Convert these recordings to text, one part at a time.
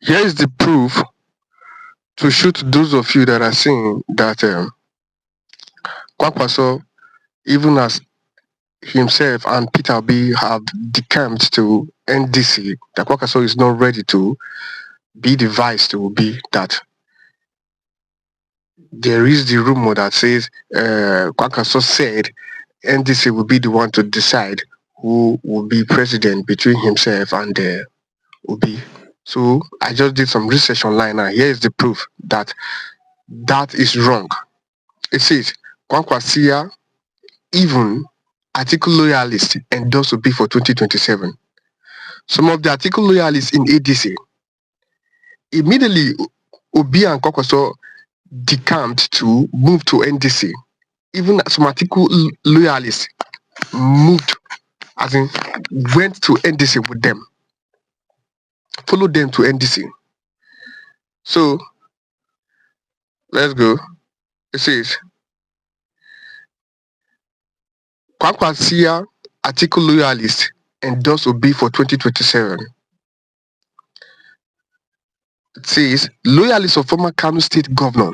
Here is the proof to shoot those of you that are saying that Kwankwaso, even as himself and Peter Obi have decamped to NDC, that Kwankwaso is not ready to be the vice to Obi, that there is the rumor that says Kwankwaso said NDC will be the one to decide who will be president between himself and Obi. So I just did some research online, and here is the proof that that is wrong. It says Kwankwasia, even Atiku loyalists, endorse Obi for 2027. Some of the Atiku loyalists in ADC, immediately Obi and Kwankwaso decamped to move to NDC. Even some Atiku loyalists moved, as in went to NDC with them, followed them to NDC. So let's go. It says Kwankwasia Atiku loyalists endorse Obi for 2027. It says loyalists of former Kano State Governor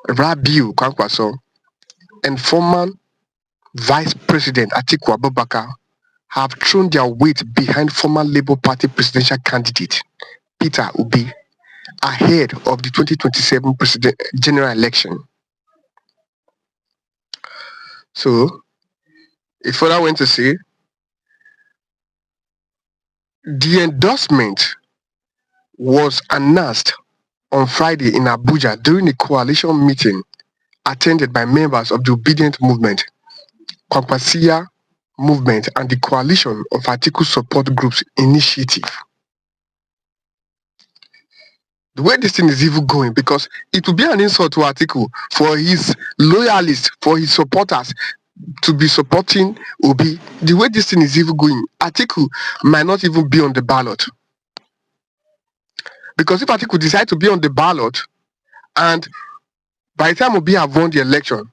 Rabiu Kwankwaso and former Vice President Atiku Abubakar have thrown their weight behind former Labour Party presidential candidate Peter Obi ahead of the 2027 general election. So it further went to say the endorsement was announced on Friday in Abuja during a coalition meeting attended by members of the Obedient Movement, Kwankwasia Movement, and the Coalition of Atiku Support Groups Initiative. The way this thing is even going, because it will be an insult to Atiku for his loyalists, for his supporters to be supporting Obi. The way this thing is even going, Atiku might not even be on the ballot. Because if Atiku decide to be on the ballot, and by the time Obi have won the election,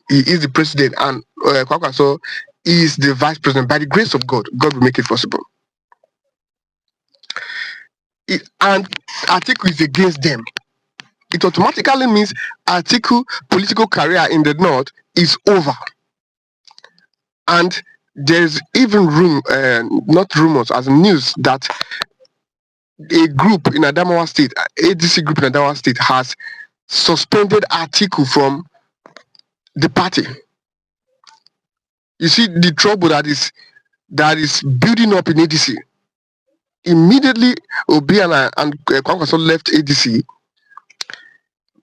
he is the president, and Kwankwaso is the vice president, by the grace of God, God will make it possible. And Atiku is against them. It automatically means Atiku political career in the north is over. And there's even not rumors, as news, that a group in Adamawa State, ADC group in Adamawa State, has suspended Atiku from the party. You see the trouble that is building up in ADC. Immediately, Obi and Kwankwaso left ADC,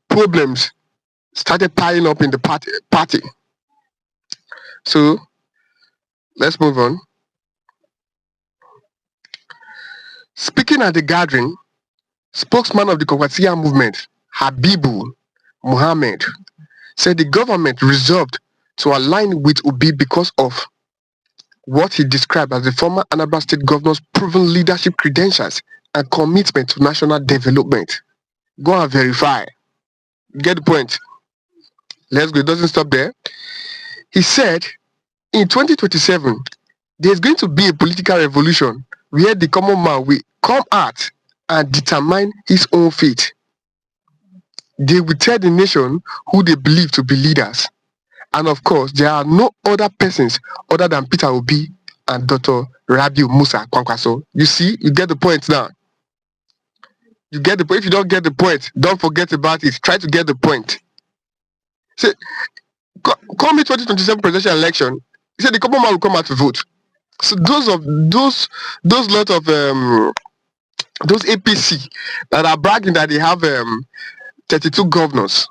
problems started piling up in the party. So let's move on. Speaking at the gathering, spokesman of the Kwankwasia movement, Habibu Muhammad, said the government resolved to align with Obi because of what he described as the former Anambra State governor's proven leadership credentials and commitment to national development. Go and verify. Get the point. Let's go. It doesn't stop there. He said, in 2027, there's going to be a political revolution where the common man will come out and determine his own fate. They will tell the nation who they believe to be leaders. And of course, there are no other persons other than Peter Obi and Dr. Rabiu Musa Kwankwaso. You see, you get the point now. You get the point. If you don't get the point, don't forget about it. Try to get the point. Say, call me 2027 presidential election. He said the common man will come out to vote. So those lot of those APC that are bragging that they have 32 governors,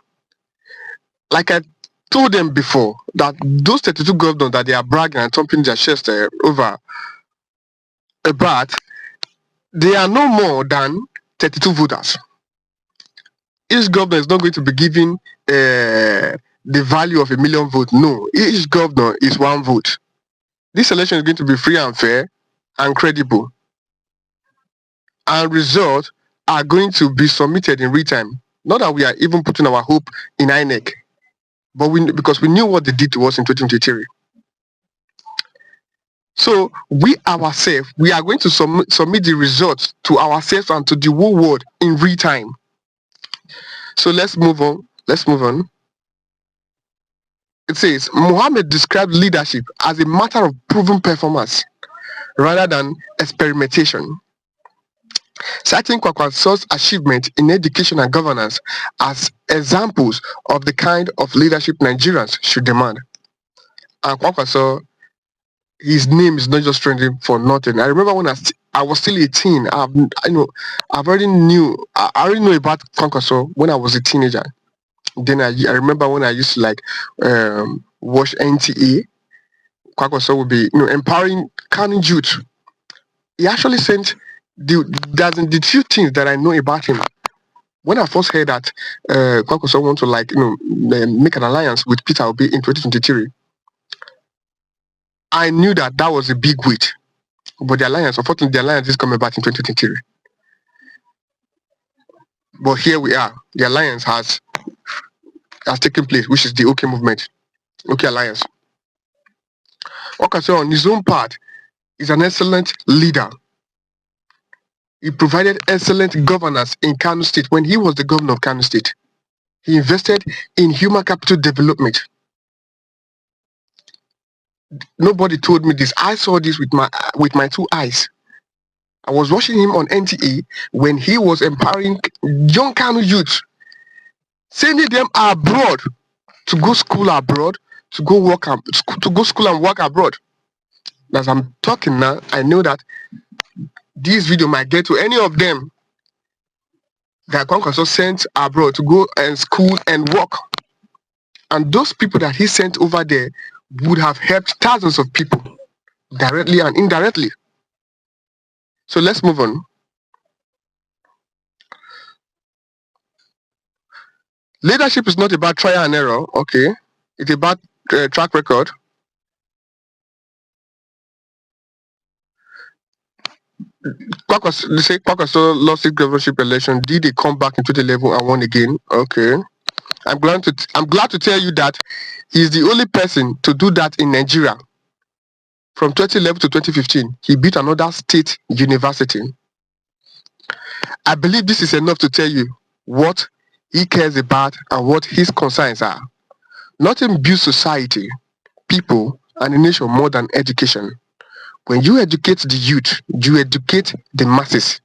like I told them before, that those 32 governors that they are bragging and thumping their chest over about, they are no more than 32 voters. Each governor is not going to be given the value of 1 million votes. No, each governor is 1 vote. This election is going to be free and fair and credible. And results are going to be submitted in real time. Not that we are even putting our hope in INEC, but because we knew what they did to us in 2023. So we ourselves, we are going to submit the results to ourselves and to the whole world in real time. So let's move on. It says Mohammed described leadership as a matter of proven performance rather than experimentation, citing Kwakwaso's achievement in education and governance as examples of the kind of leadership Nigerians should demand. And Kwakwaso, his name is not just trending for nothing. I remember when I was still 18. I already know about Kwankwaso when I was a teenager. Then I remember when I used to watch NTA. Kwankwaso would be empowering Kano youth. He actually sent the few things that I know about him. When I first heard that Kwankwaso want to make an alliance with Peter Obi in 2023, I knew that was a big weight. But unfortunately, the alliance is coming back in 2023. But here we are. The alliance has taken place, which is the OK movement, OK Alliance. Kwankwaso, on his own part, is an excellent leader. He provided excellent governance in Kano State when he was the governor of Kano State. He invested in human capital development. Nobody told me this. I saw this with my two eyes. I was watching him on NTA when he was empowering young Kano youth, sending them abroad to go school abroad, to go school and work abroad. As I'm talking now, I know that this video might get to any of them that Kwankwaso sent abroad to go and school and work. And those people that he sent over there would have helped thousands of people directly and indirectly. So let's move on. Leadership is not about trial and error, okay? It's about track record. Kwakwaso lost his governorship election. Did he come back in 2011 and won again? Okay. I'm glad to tell you that he's the only person to do that in Nigeria. From 2011 to 2015, he beat another state university. I believe this is enough to tell you what he cares about and what his concerns are. Nothing builds society, people, and a nation more than education. When you educate the youth, you educate the masses.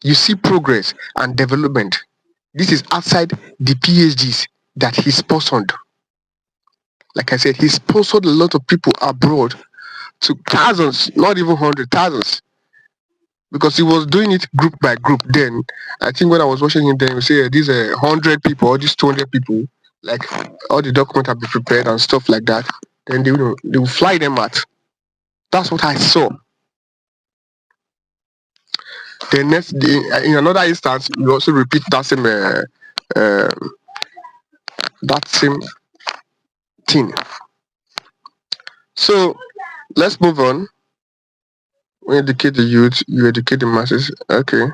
You see progress and development. This is outside the PhDs that he sponsored. Like I said, he sponsored a lot of people abroad to thousands, not even hundreds, thousands. Because he was doing it group by group then. I think when I was watching him then, he say these 100 people or these 200 people, like all the documents have been prepared and stuff like that. Then they will fly them out. That's what I saw. The next day, in another instance, you also repeat that same thing. So let's move on. We educate the youth, you educate the masses. Okay.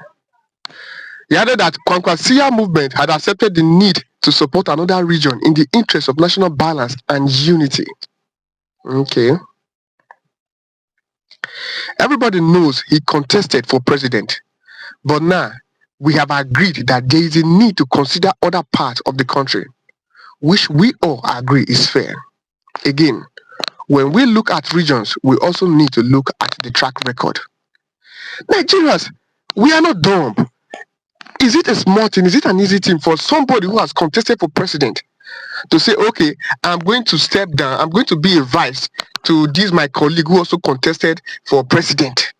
He added that Kwankwasia movement had accepted the need to support another region in the interest of national balance and unity. Okay. Everybody knows he contested for president, but now we have agreed that there is a need to consider other parts of the country, which we all agree is fair. Again, when we look at regions, we also need to look at the track record. Nigerians, we are not dumb. Is it a small thing? Is it an easy thing for somebody who has contested for president to say, okay, I'm going to step down, I'm going to be a vice to this my colleague who also contested for president?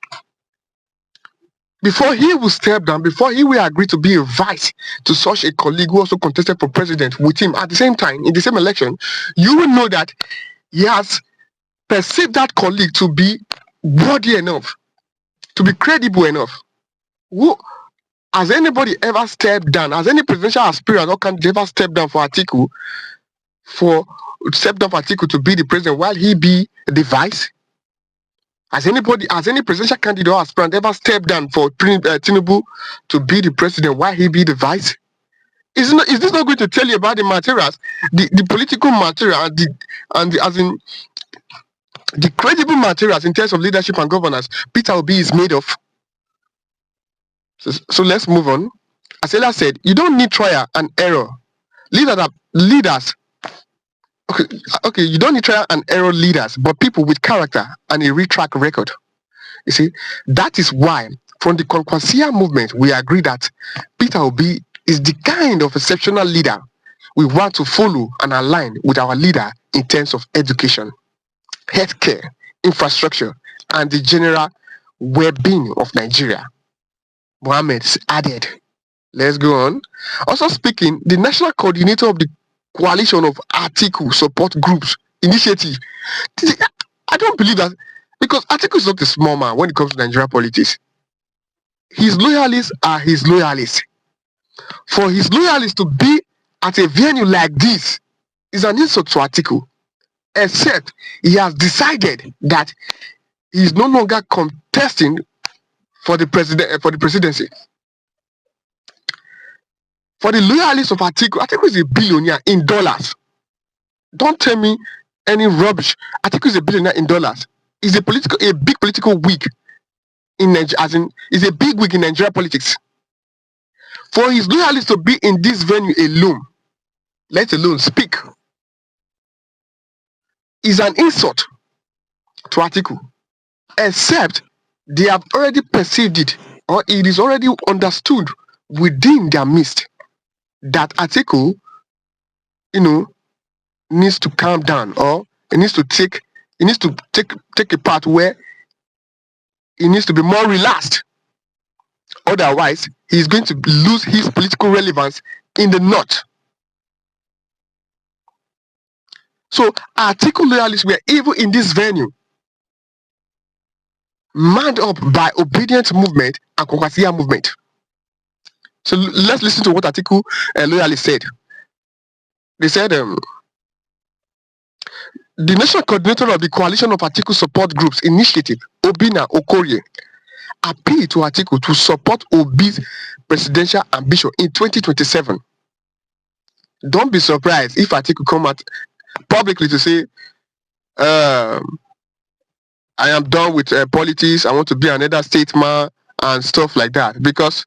Before he will step down, before he will agree to be a vice to such a colleague who also contested for president with him at the same time, in the same election, you will know that he has perceived that colleague to be worthy enough, to be credible enough. Has anybody ever stepped down? Has any presidential aspirant or candidate ever stepped down for Atiku to be the president while he be the vice? Has any presidential candidate or aspirant ever stepped down for Tinubu to be the president while he be the vice? Is this not going to tell you about the materials, the political material, the credible materials in terms of leadership and governance Peter Obi is made of. So let's move on. As Ella said, you don't need trial and error. Leaders. Okay, you don't need trial and error leaders, but people with character and a real track record. You see, that is why from the Kwankwasia movement, we agree that Peter Obi is the kind of exceptional leader we want to follow and align with our leader in terms of education, healthcare, infrastructure, and the general well-being of Nigeria. Mohammed added. Let's go on. Also speaking, the national coordinator of the coalition of Atiku support groups initiative. I don't believe that, because Atiku is not a small man when it comes to Nigeria politics. His loyalists are his loyalists. For his loyalists to be at a venue like this is an insult to Atiku, except he has decided that he is no longer contesting for the presidency. For the loyalists of Atiku is a billionaire in dollars. Don't tell me any rubbish. Atiku is a billionaire in dollars. He's a big political wig in Nigeria, as in, he's a big wig in Nigeria politics. For his loyalists to be in this venue alone, let alone speak, is an insult to Atiku, except they have already perceived it, or it is already understood within their midst that Atiku, needs to calm down, or he needs to take a path where he needs to be more relaxed. Otherwise, he's going to lose his political relevance in the north. So Atiku loyalists were even in this venue, manned up by Obedient Movement and Kwankwasia Movement. So let's listen to what Atiku loyalists said. They said, the national coordinator of the coalition of Atiku support groups initiative, Obinna Okorie, appealed to Atiku to support Obi's presidential ambition in 2027. Don't be surprised if Atiku come out publicly to say, I am done with politics, I want to be another statesman and stuff like that. Because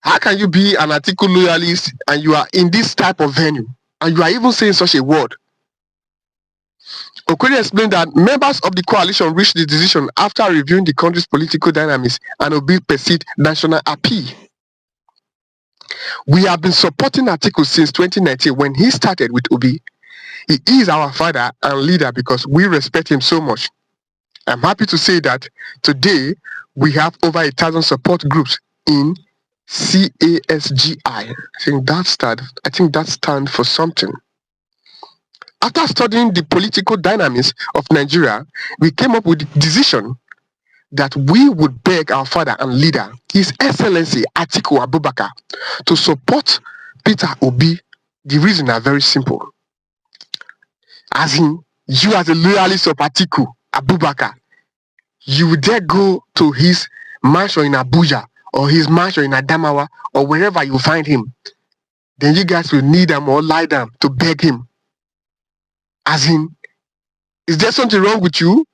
how can you be an Atiku loyalist and you are in this type of venue and you are even saying such a word? Okorie explained that members of the coalition reached the decision after reviewing the country's political dynamics and Obi's perceived national appeal. We have been supporting Atiku since 2019 when he started with Obi. He is our father and leader because we respect him so much. I'm happy to say that today we have over 1,000 support groups in CASGI. I think that stands for something. After studying the political dynamics of Nigeria, we came up with the decision that we would beg our father and leader, His Excellency Atiku Abubakar, to support Peter Obi. The reasons are very simple. As in, you as a loyalist of Atiku Abubakar, you would dare go to his mansion in Abuja or his mansion in Adamawa or wherever you find him. Then you guys will kneel down or lie down to beg him. As in, is there something wrong with you?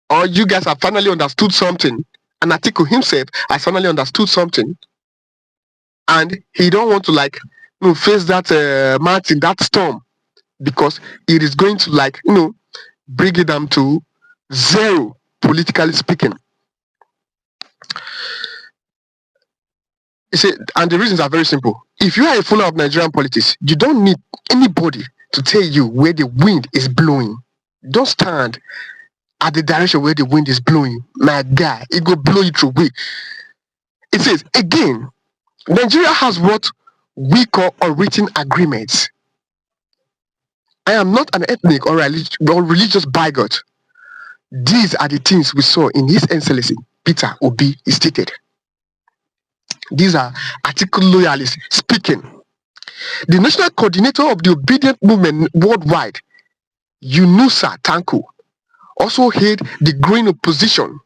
Or you guys have finally understood something? And Atiku himself has finally understood something. And he don't want to face that mountain, that storm, because it is going to bring it down to zero, politically speaking. You see, and the reasons are very simple. If you are a follower of Nigerian politics, you don't need anybody to tell you where the wind is blowing. Don't stand at the direction where the wind is blowing. My guy, it will blow you through way. It says, again, Nigeria has what we call unwritten agreements. I am not an ethnic or religious bigot. These are the things we saw in His Excellency Peter Obi stated. These are Atiku loyalists speaking. The national coordinator of the Obedient Movement worldwide, Yunusa Tanko, also hailed the growing opposition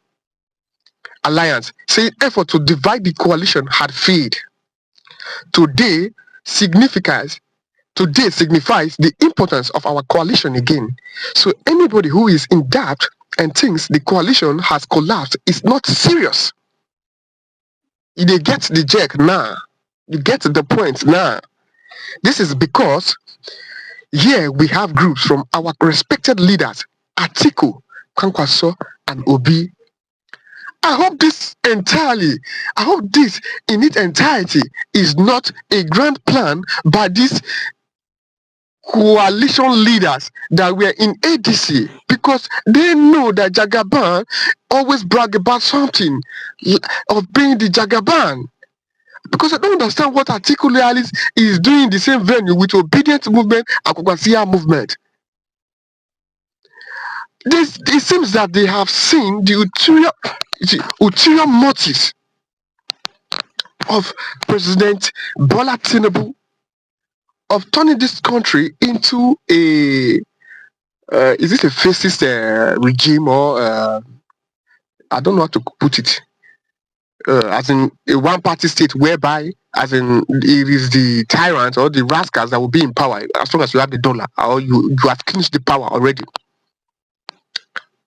alliance, saying effort to divide the coalition had failed. Today signifies the importance of our coalition again. So anybody who is in doubt and thinks the coalition has collapsed is not serious. They get the jerk now. You get the point now. This is because here we have groups from our respected leaders, Atiku, Kwankwaso, and Obi. I hope this in its entirety is not a grand plan by these coalition leaders that were in ADC, because they know that Jagaban always brag about something of being the Jagaban. Because I don't understand what Atiku Lealis is doing in the same venue with Obedient Movement and Kwakwasiya Movement. It seems that they have seen the ulterior motives of President Bola Tinubu of turning this country into a is it a fascist regime, or I don't know how to put it, as in a one-party state whereby, as in, it is the tyrants or the rascals that will be in power as long as you have the dollar, or you have clinched the power already.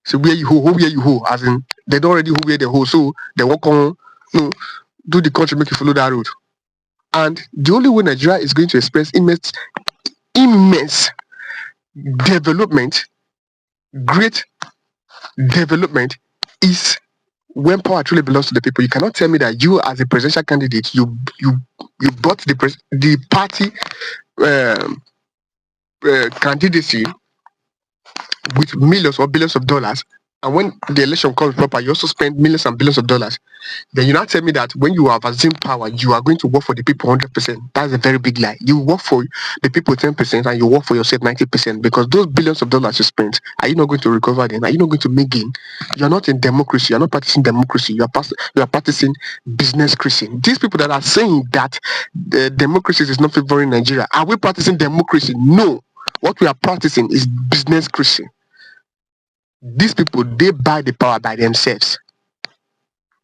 So where you hold, as in they don't already hold where they hold, so they walk on, do the country, make you follow that road. And the only way Nigeria is going to experience immense development, great development, is when power truly belongs to the people. You cannot tell me that you, as a presidential candidate, you bought the party candidacy with millions or billions of dollars, and when the election comes proper, you also spend millions and billions of dollars. Then you now tell me that when you have assumed power, you are going to work for the people 100%. That's a very big lie. You work for the people 10% and you work for yourself 90%, because those billions of dollars you spent, are you not going to recover them? Are you not going to make gain? You're not in democracy. You're not practicing democracy. You are practicing business crazy. These people that are saying that democracy is not favoring Nigeria, are we practicing democracy? No. What we are practicing is business crazy. These people, they buy the power by themselves.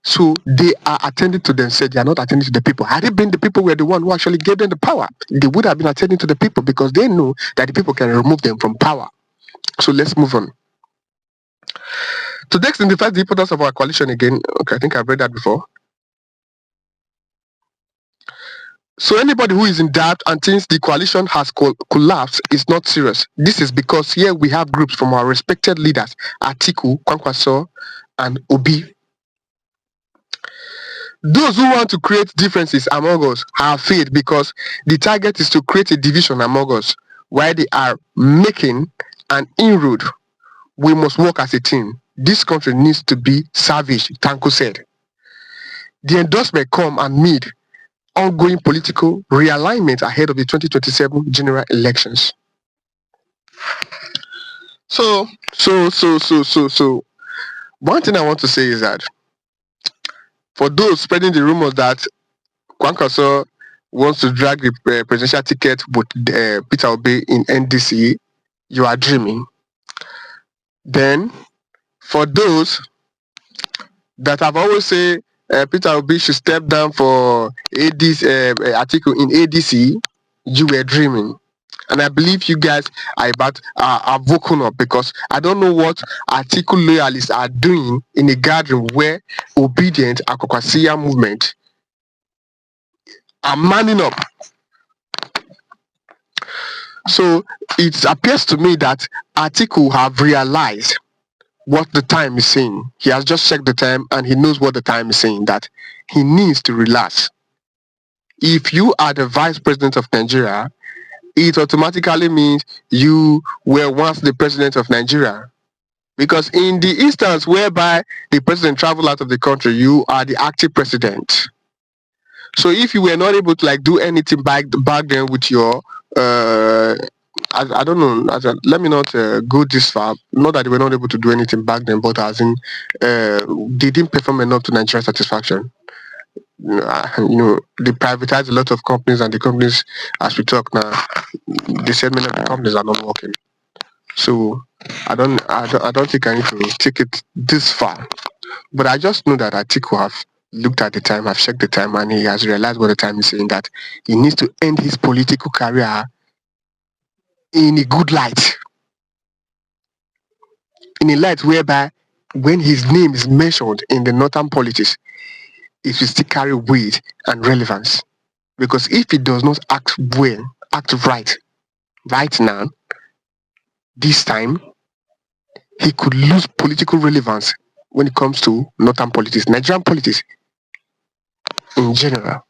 So they are attending to themselves. They are not attending to the people. Had it been the people were the one who actually gave them the power, they would have been attending to the people, because they know that the people can remove them from power. So let's move on. To next identify the importance of our coalition again. Okay, I think I've read that before. So anybody who is in doubt and thinks the coalition has collapsed is not serious. This is because here we have groups from our respected leaders, Atiku, Kwankwaso, and Obi. Those who want to create differences among us have failed, because the target is to create a division among us, while they are making an inroad. We must work as a team. This country needs to be savage, Tanko said. The endorsement come amid ongoing political realignment ahead of the 2027 general elections. So, one thing I want to say is that for those spreading the rumors that Kwankwaso wants to drag the presidential ticket with Peter Obi in NDC, you are dreaming. Then, for those that have always said Peter Obi should step down for Atiku in ADC, you were dreaming. And I believe you guys are woken up, because I don't know what Atiku loyalists are doing in a gathering where Obedient and Kwakwasiya movement are manning up. So it appears to me that Atiku have realized what the time is saying. He has just checked the time and he knows what the time is saying, that he needs to relax. If you are the vice president of Nigeria, it automatically means you were once the president of Nigeria. Because in the instance whereby the president traveled out of the country, you are the active president. So if you were not able to do anything back then with your I don't know. Let me not go this far. Not that they were not able to do anything back then, but as in they didn't perform enough to Nigeria's satisfaction. They privatized a lot of companies, and the companies, as we talk now, they said many of the companies are not working. So I don't think I need to take it this far. But I just know that Atiku have looked at the time, have checked the time, and he has realized what the time is saying, that he needs to end his political career in a good light. in a light whereby when his name is mentioned in the northern politics, it will still carry weight and relevance. Because if he does not act well, act right now, this time, he could lose political relevance when it comes to northern politics, Nigerian politics in general.